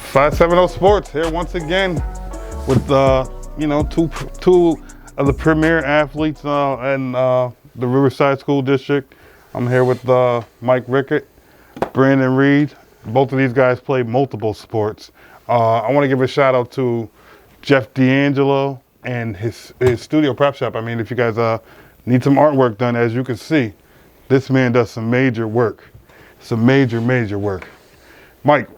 570 Sports here once again with two of the premier athletes in the Riverside School District. I'm here with Mike Rickert, Brandon Reed. Both of these guys play multiple sports. I want to give a shout out to Jeff D'Angelo and his studio prep shop. I mean, if you guys need some artwork done, as you can see, this man does some major work. Some major work. Mike,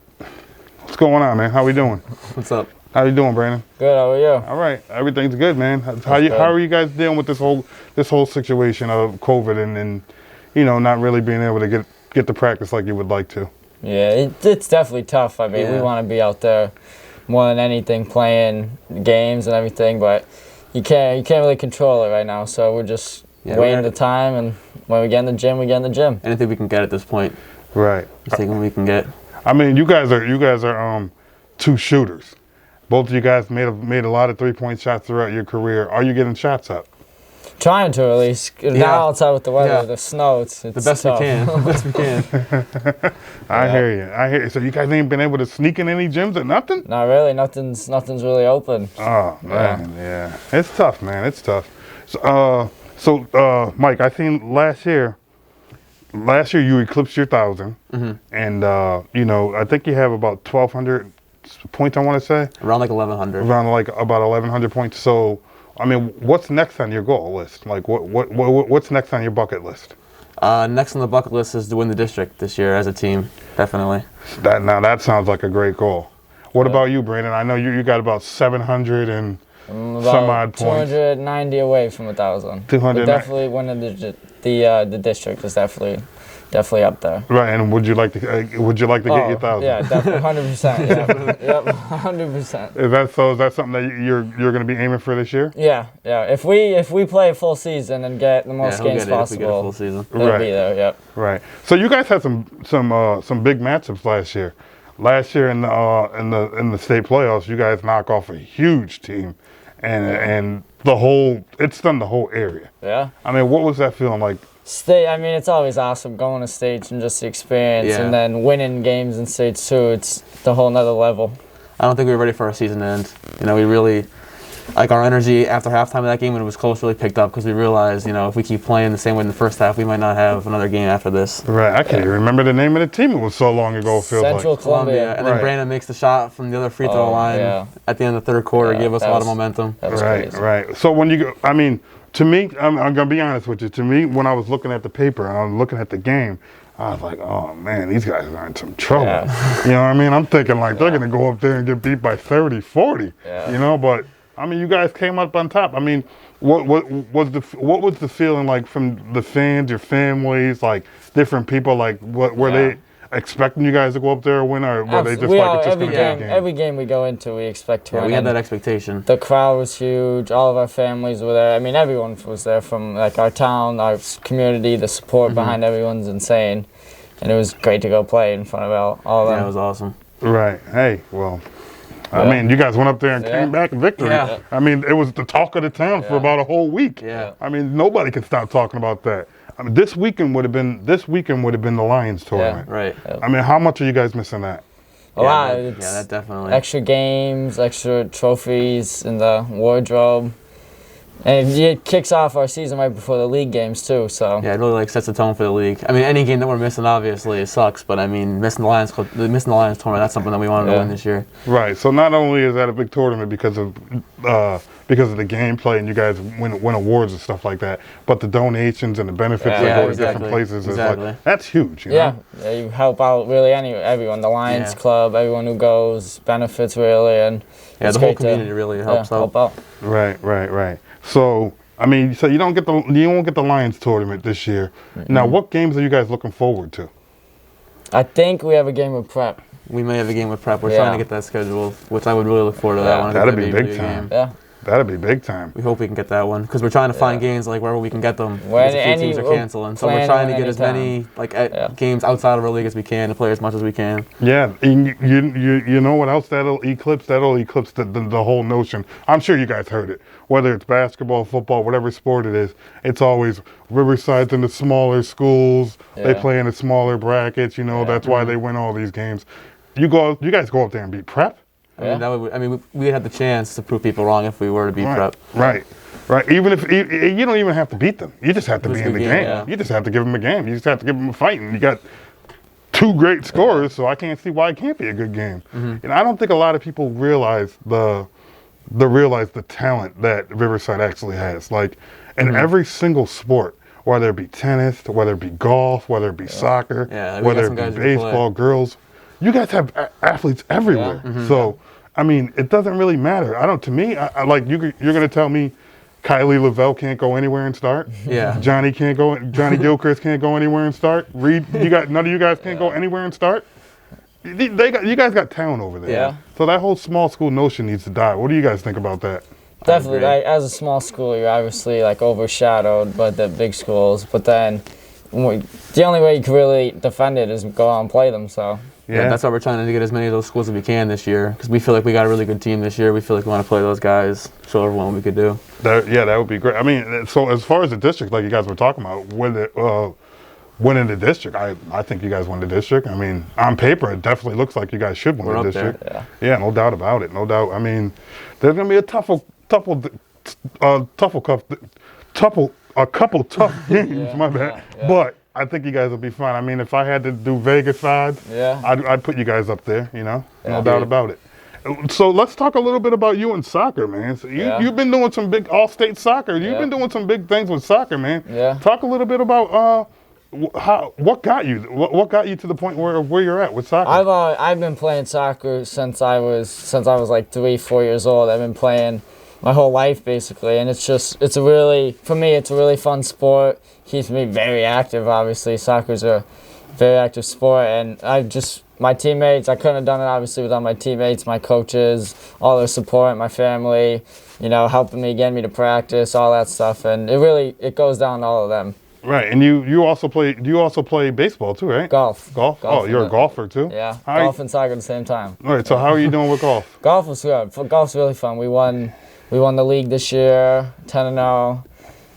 what's going on, man? How we doing? What's up? How you doing, Brandon? Good. How are you? All right, everything's good, man. How are you guys dealing with this whole situation of COVID and not really being able to get to practice like you would like to? Yeah, it's definitely tough. I mean, we want to be out there more than anything, playing games and everything, but you can't really control it right now. So we're just waiting the time, and when we get in the gym, we get in the gym. Anything we can get at this point. Right. Just taking what we can get. I mean, you guys are two shooters. Both of you guys made a lot of 3-point shots throughout your career. Are you getting shots up? Trying to, at least. Now outside with the weather, the snow, it's the best tough. we can. The best we can. I hear you. So you guys ain't been able to sneak in any gyms or nothing? Not really. Nothing's really open. Oh man, yeah. It's tough, man. It's tough. So, Mike, I seen last year you eclipsed your 1,000, and I think you have about 1,200 points. I want to say around like 1,100. Around like about 1,100 points. So, I mean, what's next on your goal list? Like, what's next on your bucket list? Next on the bucket list is to win the district this year as a team, definitely. That sounds like a great goal. What about you, Brandon? I know you got about 700 and some odd points. 290 away from 1,000. 200. Definitely winning the district is definitely up there. Right, and would you like to get your 1,000? Yeah, definitely 100%. Yep, 100%. Is that something that you're going to be aiming for this year? Yeah. If we play a full season and get the most games possible, if we get a full season. It'll be there. Yep. Right. So you guys had some big matchups last year. Last year in the state playoffs, you guys knock off a huge team, and it stunned the whole area. Yeah. I mean, what was that feeling like? It's always awesome going to states and just the experience, and then winning games in states too. It's the whole nother level. I don't think we were ready for our season to end. We really, our energy after halftime of that game when it was close really picked up because we realized, if we keep playing the same way in the first half, we might not have another game after this. Right. I can't even remember the name of the team. It was so long ago. It feels Central like Columbia. And then Brandon makes the shot from the other free throw line at the end of the third quarter, gave us a lot of momentum. That was crazy. Right. So when you go, to me, I'm going to be honest with you. To me, when I was looking at the paper and I was looking at the game, I was like, oh, man, these guys are in some trouble. Yeah. You know what I mean? I'm thinking like they're going to go up there and get beat by 30, 40. Yeah. But, you guys came up on top. What was the feeling like from the fans, your families, like different people? Like, were they expecting you guys to go up there and win, or were they just it's just going to be a game? Every game we go into, we expect to win. We had that expectation. The crowd was huge. All of our families were there. Everyone was there from our town, our community. The support behind everyone's insane, and it was great to go play in front of all of them. Yeah, it was awesome. Right. Hey, well. You guys went up there and came back in victory. Yeah. It was the talk of the town for about a whole week. Yeah. Nobody can stop talking about that. This weekend would have been the Lions tournament. Yeah, right. How much are you guys missing that? A lot. That definitely. Extra games, extra trophies in the wardrobe. And it kicks off our season right before the league games too. So yeah, it really sets the tone for the league. Any game that we're missing, obviously, it sucks. But missing the Lions tournament, that's something that we wanted to win this year. Right. So not only is that a big tournament because of the gameplay and you guys win awards and stuff like that, but the donations and the benefits that go to different places is that's huge. You know? Yeah, you help out really everyone. The Lions Club, everyone who goes benefits really, and the whole community really helps out. Right. So you won't get the Lions tournament this year. Mm-hmm. Now, what games are you guys looking forward to? I think we have a game with Prep. We may have a game with Prep. We're trying to get that scheduled, which I would really look forward to that one. That'd be big time. Yeah. That'd be big time. We hope we can get that one because we're trying to find games wherever we can get them. Because a few teams are canceling, so we're trying to get as many games outside of our league as we can to play as much as we can. Yeah, you know what else that'll eclipse? That'll eclipse the whole notion. I'm sure you guys heard it. Whether it's basketball, football, whatever sport it is, it's always Riverside's in the smaller schools. They play in the smaller brackets. That's why they win all these games. you guys go up there and beat Prep. We had the chance to prove people wrong if we were to beat Prep. Right. Even if you don't even have to beat them, you just have to be in the game. Yeah. You just have to give them a game. You just have to give them a fight, and you got 2 great scorers, so I can't see why it can't be a good game. And I don't think a lot of people realize the talent that Riverside actually has. Like in every single sport, whether it be tennis, whether it be golf, whether it be soccer, whether it be baseball, girls, you guys have athletes everywhere. So, I mean, it doesn't really matter. To me, I like you're going to tell me Kylie Lavelle can't go anywhere and start. Yeah. Johnny Gilchrist can't go anywhere and start. Reed, none of you guys can't go anywhere and start. You guys got talent over there. Yeah. So that whole small school notion needs to die. What do you guys think about that? Definitely. Like, as a small school, you're obviously like overshadowed by the big schools. But then, the only way you can really defend it is go out and play them. So. Yeah, that's why we're trying to get as many of those schools as we can this year, because we feel like we got a really good team this year. We feel like we want to play those guys, show everyone what we could do. That would be great. I mean, so as far as the district, like you guys were talking about, winning the district, I think you guys win the district. I mean, on paper, it definitely looks like you guys should win the district. Yeah, no doubt about it. No doubt. I mean, there's gonna be a couple tough games. My bad, but. I think you guys will be fine. I mean, if I had to do Vegas sides, I'd put you guys up there, no doubt about it. So let's talk a little bit about you in soccer, man. So you've been doing some big all-state soccer. You've been doing some big things with soccer, man. Yeah. Talk a little bit about what got you to the point where you're at with soccer. I've been playing soccer since I was like 3-4 years old. I've been playing my whole life basically, and it's a really fun sport. Keeps me very active. Obviously, soccer's a very active sport, and my teammates, I couldn't have done it obviously without my teammates, my coaches, all their support, my family, helping me, getting me to practice, all that stuff, and it goes down to all of them. Right, and you also play baseball too, right? Golf. Oh, you're a golfer too? Yeah, golf and soccer at the same time. All right, so how are you doing with golf? Golf was good. Golf's really fun. We won the league this year, 10-0.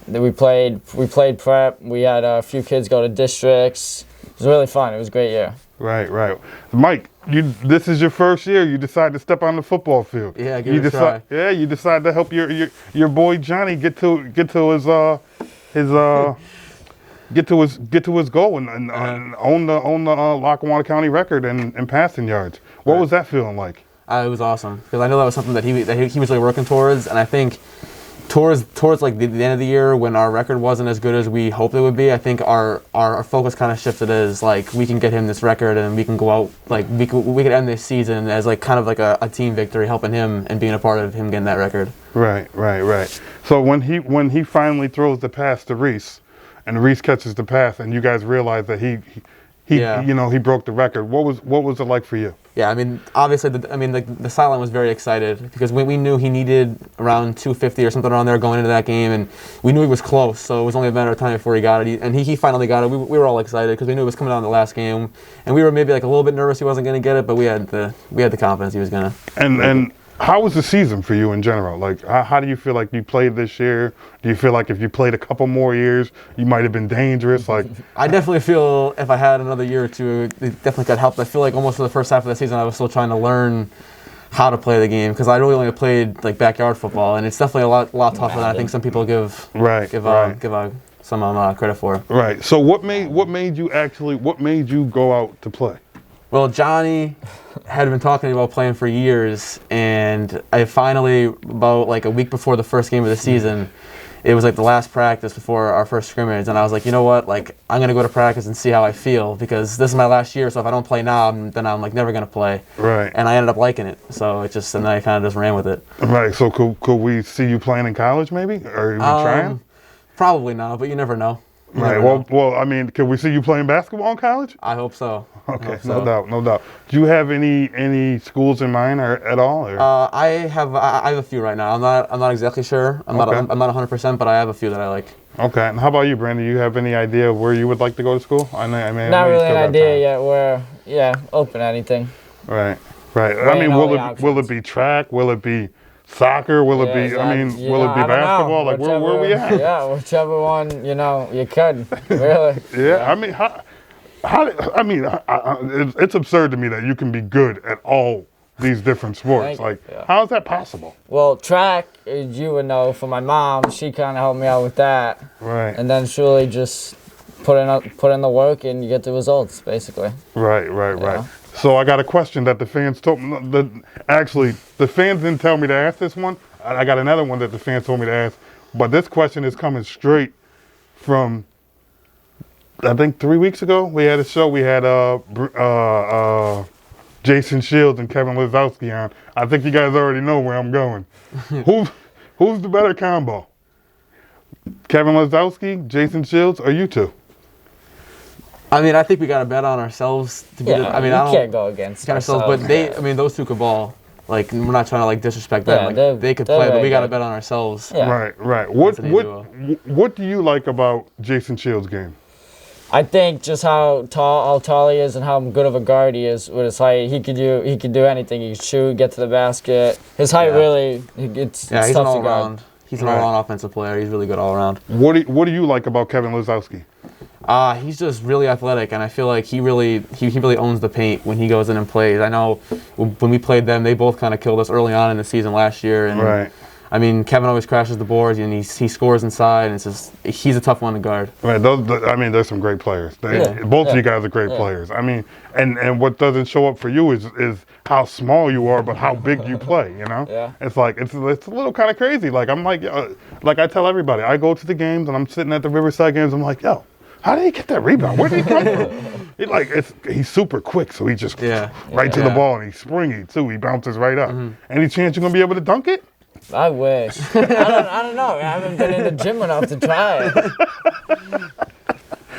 We played prep. We had a few kids go to districts. It was really fun. It was a great year. Right. Mike, this is your first year. You decided to step on the football field. Yeah, give it a try. Yeah, you decided to help your boy Johnny get to his goal and own the Lackawanna County record in passing yards. What was that feeling like? It was awesome, because I know that was something that he was really working towards, and I think towards like the end of the year, when our record wasn't as good as we hoped it would be, I think our focus kind of shifted as like, we can get him this record and we can go out, like we could end this season as like kind of like a team victory, helping him and being a part of him getting that record. Right. So when he finally throws the pass to Reese, and Reese catches the pass, and you guys realize that he broke the record. What was it like for you? Yeah, I mean, obviously, the sideline was very excited, because we knew he needed around 250 or something around there going into that game, and we knew he was close, so it was only a matter of time before he got it. And he finally got it. We were all excited, because we knew it was coming down the last game, and we were maybe like a little bit nervous he wasn't going to get it, but we had the confidence he was going to. And how was the season for you in general? Like, how do you feel like you played this year? Do you feel like if you played a couple more years, you might have been dangerous? Like, I definitely feel if I had another year or two, it definitely could help. I feel like almost for the first half of the season, I was still trying to learn how to play the game, because I really only played like backyard football, and it's definitely a lot tougher than I think some people give some credit for. Right. So what made you go out to play? Well, Johnny had been talking about playing for years, and I finally, about like a week before the first game of the season, it was like the last practice before our first scrimmage, and I was like, you know what, like, I'm going to go to practice and see how I feel, because this is my last year, so if I don't play now, then I'm like never going to play. Right. And I ended up liking it, so and I kind of just ran with it. Right, so could we see you playing in college maybe, or even trying? Probably not, but you never know. Right. Well, I mean, can we see you playing basketball in college? I hope so. Okay, no doubt. Do you have any schools in mind at all? Or? I have a few right now. I'm not exactly sure. I'm not 100%, but I have a few that I like. Okay. And how about you, Brandon? Do you have any idea of where you would like to go to school? Not really an idea yet. Open to anything. Right. I mean, will it be track? Will it be soccer? Will it be? Will it be basketball? Like where we at? Yeah, whichever one you could. Really. Yeah. I mean, It's absurd to me that you can be good at all these different sports. How is that possible? Well, track, as you would know, from my mom, she kind of helped me out with that. Right. And then surely just put in the work and you get the results, basically. Right. So I got a question that the fans told me. Actually, the fans didn't tell me to ask this one. I got another one that the fans told me to ask. But this question is coming straight from, I think 3 weeks ago. We had a show. We had Jason Shields and Kevin Lazowski on. I think you guys already know where I'm going. Who's the better combo? Kevin Lazowski, Jason Shields, or you two? I mean, I think we got to bet on ourselves to be. Yeah, I can't go against ourselves. But those two could ball. Like, we're not trying to like disrespect them. Yeah, like, they could play, but we got to bet on ourselves. Yeah. Right. What do you like about Jason Shields' game? I think just how tall he is and how good of a guard he is with his height. He could do anything. He could shoot, get to the basket. His height really, it's he's tough an all to guard. around. He's an all around offensive player. He's really good all around. What do you like about Kevin Lazowski? He's just really athletic, and I feel like he really owns the paint when he goes in and plays. I know when we played them, they both kind of killed us early on in the season last year. And right. I mean, Kevin always crashes the boards, and he scores inside, and it's just he's a tough one to guard. Right. There's some great players. Both of you guys are great players. I mean, and what doesn't show up for you is how small you are, but how big you play. You know. Yeah. It's like it's a little kind of crazy. Like like I tell everybody, I go to the games and I'm sitting at the Riverside games. I'm like, yo, how did he get that rebound? Where did he come from? He's super quick, so he just right to the ball, and he's springy too. He bounces right up. Any chance you're gonna be able to dunk it? I wish. I don't know. I haven't been in the gym enough to try it.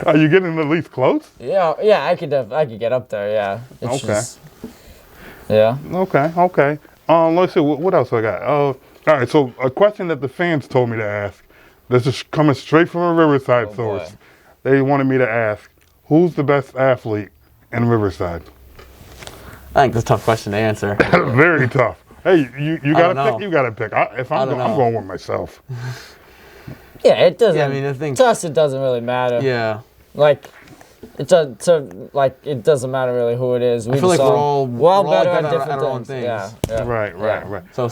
Are you getting at least close? Yeah. I could get up there. Yeah. Okay. Let's see. What else I got? All right. So a question that the fans told me to ask. This is coming straight from a Riverside source. Boy. They wanted me to ask, who's the best athlete in Riverside? I think that's a tough question to answer. Very tough. Hey, you gotta pick. You gotta pick. I'm going with myself. Yeah, it doesn't. Yeah, I mean, I think to us it doesn't really matter. Yeah. Like, it doesn't matter really who it is. I feel like we're all better good at different our own things. things. Yeah. Right. So